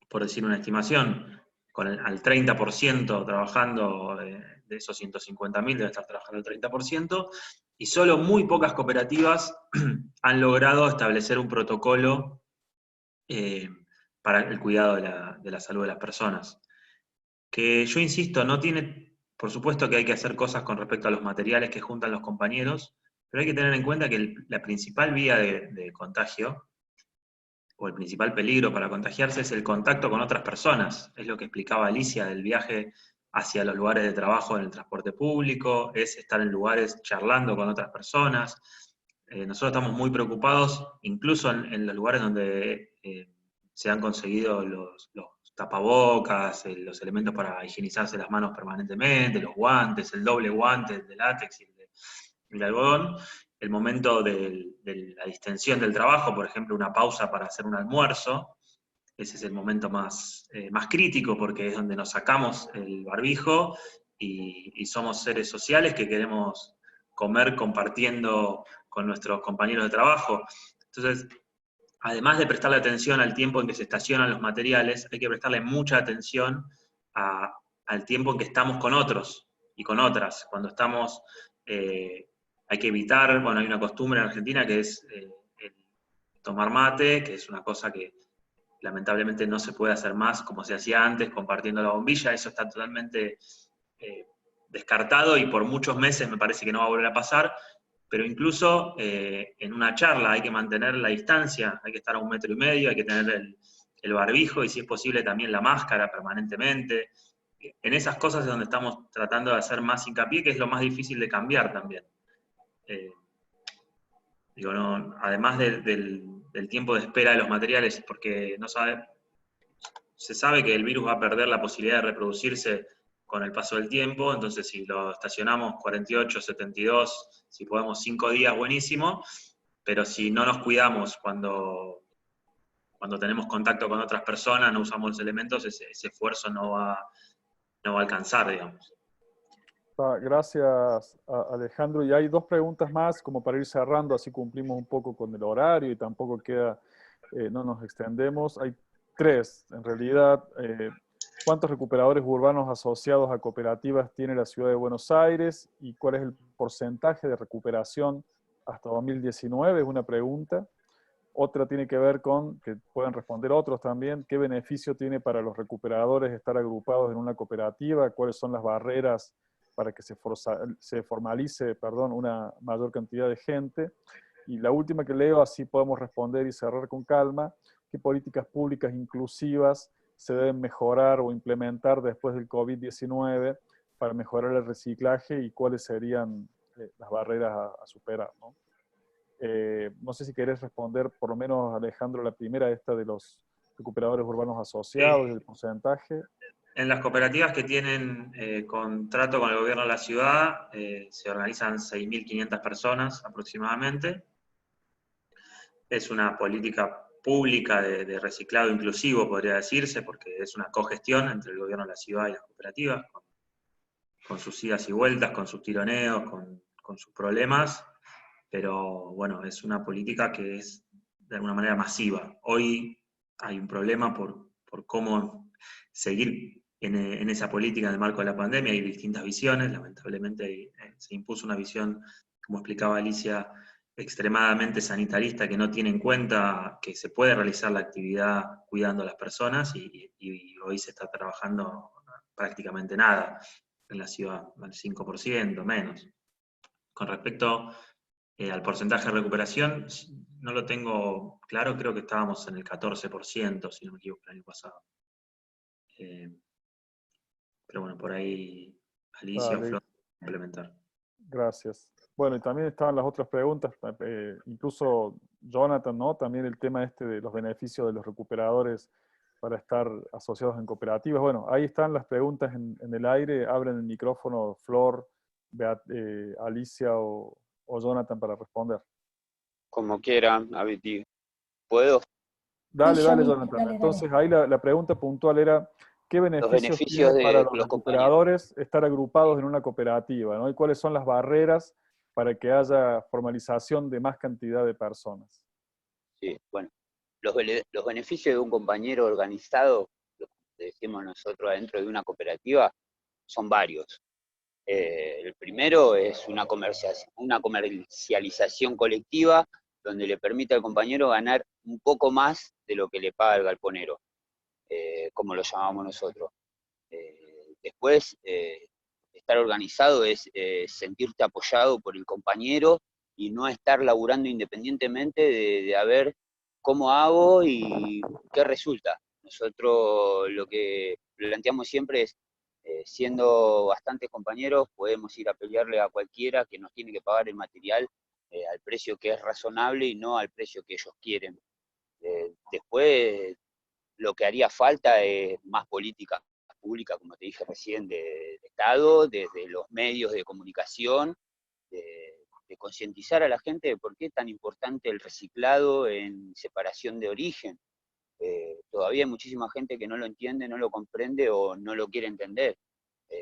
por decir una estimación, al 30% trabajando, de esos 150.000 debe estar trabajando el 30%, y solo muy pocas cooperativas han logrado establecer un protocolo para el cuidado de la salud de las personas. Que yo insisto, no tiene, por supuesto que hay que hacer cosas con respecto a los materiales que juntan los compañeros, pero hay que tener en cuenta que la principal vía de contagio, o el principal peligro para contagiarse, es el contacto con otras personas. Es lo que explicaba Alicia del viaje hacia los lugares de trabajo en el transporte público, es estar en lugares charlando con otras personas. Nosotros estamos muy preocupados, incluso en los lugares donde se han conseguido los tapabocas, los elementos para higienizarse las manos permanentemente, los guantes, el doble guante de látex y el algodón, el momento de la distensión del trabajo, por ejemplo, una pausa para hacer un almuerzo, ese es el momento más crítico, porque es donde nos sacamos el barbijo y somos seres sociales que queremos comer compartiendo con nuestros compañeros de trabajo. Entonces, además de prestarle atención al tiempo en que se estacionan los materiales, hay que prestarle mucha atención al tiempo en que estamos con otros y con otras. Cuando estamos, hay que evitar, bueno, hay una costumbre en Argentina que es el tomar mate, que es una cosa que lamentablemente no se puede hacer más como se hacía antes, compartiendo la bombilla. Eso está totalmente descartado y por muchos meses me parece que no va a volver a pasar. Pero incluso en una charla hay que mantener la distancia, hay que estar a 1,5 metros, hay que tener el barbijo y si es posible también la máscara permanentemente. En esas cosas es donde estamos tratando de hacer más hincapié, que es lo más difícil de cambiar también. No, además del tiempo de espera de los materiales, porque se sabe que el virus va a perder la posibilidad de reproducirse con el paso del tiempo, entonces si lo estacionamos 48, 72, si podemos 5 días, buenísimo, pero si no nos cuidamos cuando tenemos contacto con otras personas, no usamos los elementos, ese esfuerzo no va a alcanzar, digamos. Gracias, Alejandro. Y hay 2 preguntas más, como para ir cerrando, así cumplimos un poco con el horario y tampoco queda, no nos extendemos. Hay 3, en realidad. ¿Cuántos recuperadores urbanos asociados a cooperativas tiene la ciudad de Buenos Aires? ¿Y cuál es el porcentaje de recuperación hasta 2019? Es una pregunta. Otra tiene que ver con, que pueden responder otros también, ¿qué beneficio tiene para los recuperadores estar agrupados en una cooperativa? ¿Cuáles son las barreras para que se formalice, una mayor cantidad de gente? Y la última que leo, así podemos responder y cerrar con calma, ¿qué políticas públicas inclusivas se deben mejorar o implementar después del COVID-19 para mejorar el reciclaje y cuáles serían las barreras a superar, ¿no? No sé si querés responder, por lo menos, Alejandro, la primera, esta de los recuperadores urbanos asociados, el porcentaje. En las cooperativas que tienen contrato con el gobierno de la ciudad, se organizan 6.500 personas aproximadamente. Es una política pública de reciclado inclusivo, podría decirse, porque es una cogestión entre el gobierno de la ciudad y las cooperativas, con sus idas y vueltas, con sus tironeos, con sus problemas, pero bueno, es una política que es de alguna manera masiva. Hoy hay un problema por cómo seguir en esa política en el marco de la pandemia. Hay distintas visiones, lamentablemente se impuso una visión, como explicaba Alicia, extremadamente sanitarista, que no tiene en cuenta que se puede realizar la actividad cuidando a las personas, y hoy se está trabajando prácticamente nada en la ciudad, al 5%, menos. Con respecto al porcentaje de recuperación, no lo tengo claro, creo que estábamos en el 14%, si no me equivoco, el año pasado. Pero bueno, por ahí Alicia o Flor complementar. Gracias. Bueno, y también estaban las otras preguntas, incluso Jonathan, ¿no? También el tema de los beneficios de los recuperadores para estar asociados en cooperativas. Bueno, ahí están las preguntas en el aire. Abren el micrófono Flor, Alicia o Jonathan para responder. Como quieran, Abiti. ¿Puedo? Dale, Sí, Jonathan. dale. Entonces ahí la pregunta puntual era, ¿qué beneficios beneficios tiene para de los los compañeros. recuperadores estar agrupados en una cooperativa, ¿no? ¿Y cuáles son las barreras para que haya formalización de más cantidad de personas? Sí, bueno, los beneficios de un compañero organizado, lo que decimos nosotros adentro de una cooperativa, son varios. El primero es una comercialización colectiva donde le permite al compañero ganar un poco más de lo que le paga el galponero, como lo llamamos nosotros. Después, estar organizado es sentirte apoyado por el compañero y no estar laburando independientemente de a ver cómo hago y qué resulta. Nosotros lo que planteamos siempre es, siendo bastantes compañeros, podemos ir a pelearle a cualquiera que nos tiene que pagar el material al precio que es razonable y no al precio que ellos quieren. Después, lo que haría falta es más política pública, como te dije recién, de Estado, desde los medios de comunicación, de concientizar a la gente de por qué es tan importante el reciclado en separación de origen. Todavía hay muchísima gente que no lo entiende, no lo comprende o no lo quiere entender.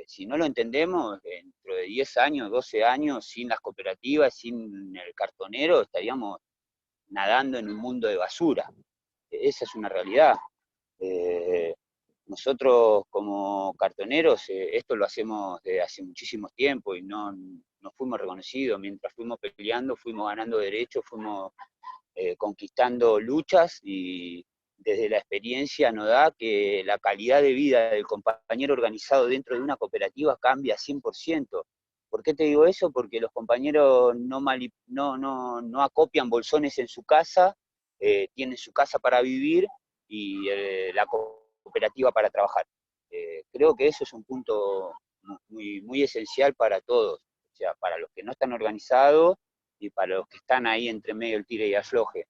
Si no lo entendemos, dentro de 10 años, 12 años, sin las cooperativas, sin el cartonero, estaríamos nadando en un mundo de basura. Esa es una realidad. Nosotros como cartoneros, esto lo hacemos desde hace muchísimo tiempo y no fuimos reconocidos. Mientras fuimos peleando, fuimos ganando derechos, fuimos conquistando luchas, y desde la experiencia nos da que la calidad de vida del compañero organizado dentro de una cooperativa cambia 100%. ¿Por qué te digo eso? Porque los compañeros no acopian bolsones en su casa, tienen su casa para vivir y la cooperativa para trabajar. Creo que eso es un punto muy esencial para todos, o sea, para los que no están organizados y para los que están ahí entre medio el tire y afloje.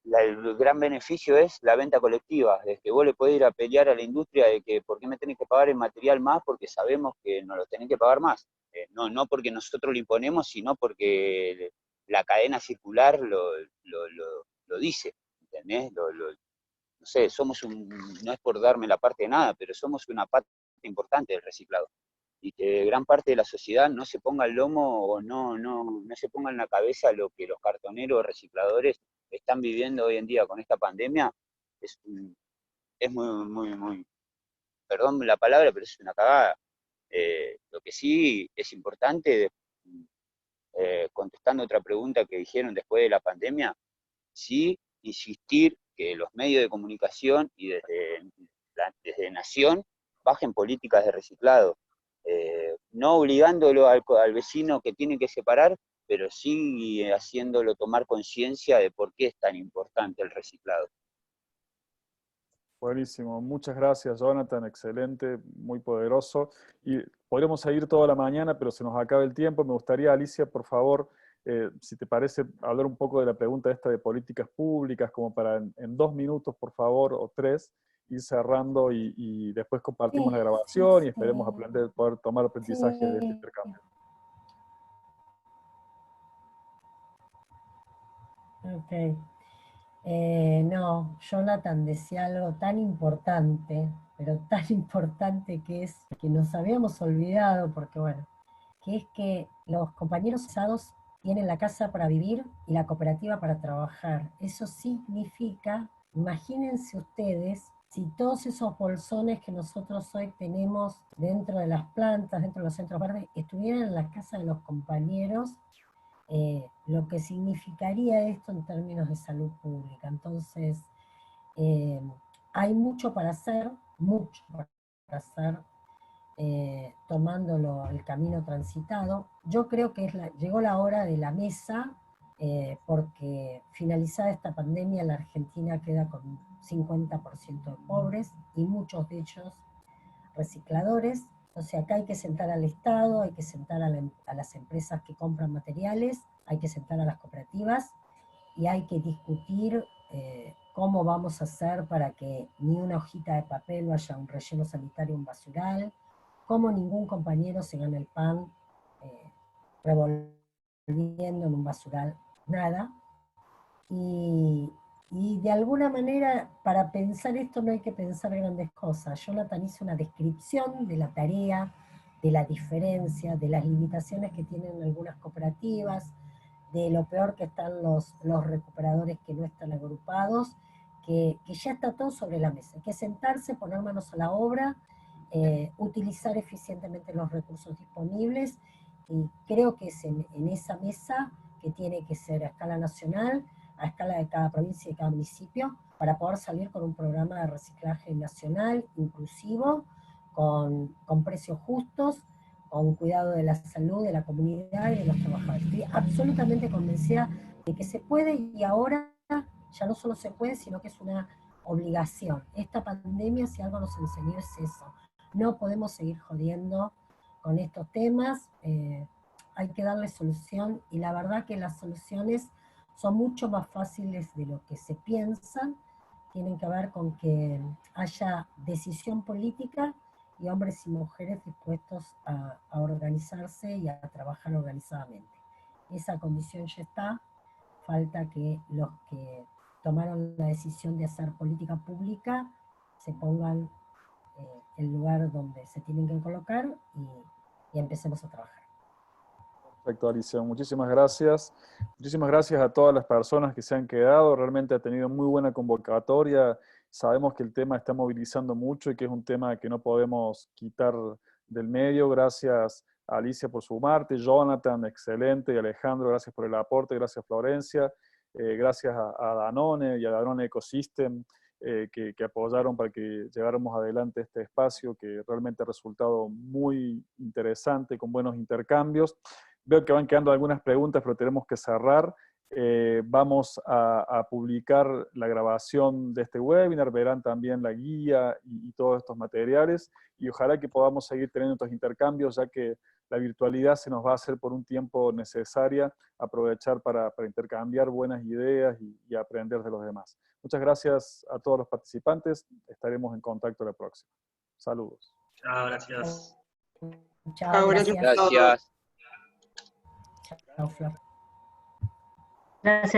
El gran beneficio es la venta colectiva, de que vos le podés ir a pelear a la industria de que por qué me tenés que pagar el material más, porque sabemos que nos lo tenés que pagar más. No porque nosotros lo imponemos, sino porque la cadena circular lo dice, ¿entendés? No sé, no es por darme la parte de nada, pero somos una parte importante del reciclado. Y que gran parte de la sociedad no se ponga el lomo o no se ponga en la cabeza lo que los cartoneros o recicladores están viviendo hoy en día con esta pandemia, es es muy, perdón la palabra, pero es una cagada. Lo que sí es importante, contestando otra pregunta que dijeron después de la pandemia, sí insistir que los medios de comunicación y desde Nación bajen políticas de reciclado, no obligándolo al vecino que tiene que separar, pero sí haciéndolo tomar conciencia de por qué es tan importante el reciclado. Buenísimo, muchas gracias Jonathan, excelente, muy poderoso. Y podríamos seguir toda la mañana, pero se nos acaba el tiempo. Me gustaría, Alicia, por favor, si te parece, hablar un poco de la pregunta esta de políticas públicas, como para en 2 minutos, por favor, o 3, ir cerrando y después compartimos la grabación y esperemos aprender, poder tomar aprendizaje de este intercambio. Ok. No, Jonathan decía algo tan importante, pero tan importante que es que nos habíamos olvidado, porque bueno, que es que los compañeros usados tienen la casa para vivir y la cooperativa para trabajar. Eso significa, imagínense ustedes, si todos esos bolsones que nosotros hoy tenemos dentro de las plantas, dentro de los centros verdes, estuvieran en la casa de los compañeros, lo que significaría esto en términos de salud pública. Entonces, hay mucho para hacer, tomándolo el camino transitado. Yo creo que llegó la hora de la mesa, porque finalizada esta pandemia la Argentina queda con 50% de pobres y muchos de ellos recicladores. Entonces acá hay que sentar al Estado, hay que sentar a las empresas que compran materiales, hay que sentar a las cooperativas y hay que discutir cómo vamos a hacer para que ni una hojita de papel vaya a un relleno sanitario, un basural, cómo ningún compañero se gane el pan revolviendo en un basural, nada. Y de alguna manera, para pensar esto no hay que pensar grandes cosas. Jonathan hizo una descripción de la tarea, de la diferencia, de las limitaciones que tienen algunas cooperativas, de lo peor que están los recuperadores que no están agrupados, que ya está todo sobre la mesa. Hay que sentarse, poner manos a la obra, utilizar eficientemente los recursos disponibles, y creo que es en esa mesa que tiene que ser a escala nacional, a escala de cada provincia y de cada municipio, para poder salir con un programa de reciclaje nacional, inclusivo, con precios justos, con cuidado de la salud de la comunidad y de los trabajadores. Estoy absolutamente convencida de que se puede, y ahora ya no solo se puede, sino que es una obligación. Esta pandemia, si algo nos enseñó, es eso. No podemos seguir jodiendo con estos temas, hay que darle solución, y la verdad que las soluciones son mucho más fáciles de lo que se piensan. Tienen que ver con que haya decisión política y hombres y mujeres dispuestos a organizarse y a trabajar organizadamente. Esa condición ya está, falta que los que tomaron la decisión de hacer política pública se pongan el lugar donde se tienen que colocar y empecemos a trabajar. Perfecto, Alicia, muchísimas gracias. Muchísimas gracias a todas las personas que se han quedado. Realmente ha tenido muy buena convocatoria. Sabemos que el tema está movilizando mucho y que es un tema que no podemos quitar del medio. Gracias a Alicia por sumarte, Jonathan, excelente, y Alejandro, gracias por el aporte, gracias Florencia, gracias a Danone y a Danone Ecosystem, que apoyaron para que lleváramos adelante este espacio, que realmente ha resultado muy interesante, con buenos intercambios. Veo que van quedando algunas preguntas, pero tenemos que cerrar. Vamos a publicar la grabación de este webinar, verán también la guía y todos estos materiales, y ojalá que podamos seguir teniendo estos intercambios, ya que la virtualidad se nos va a hacer por un tiempo necesaria, aprovechar para intercambiar buenas ideas y aprender de los demás. Muchas gracias a todos los participantes, estaremos en contacto la próxima. Saludos. Chao, gracias. Chao, gracias. Gracias. Chao, Flor. Gracias.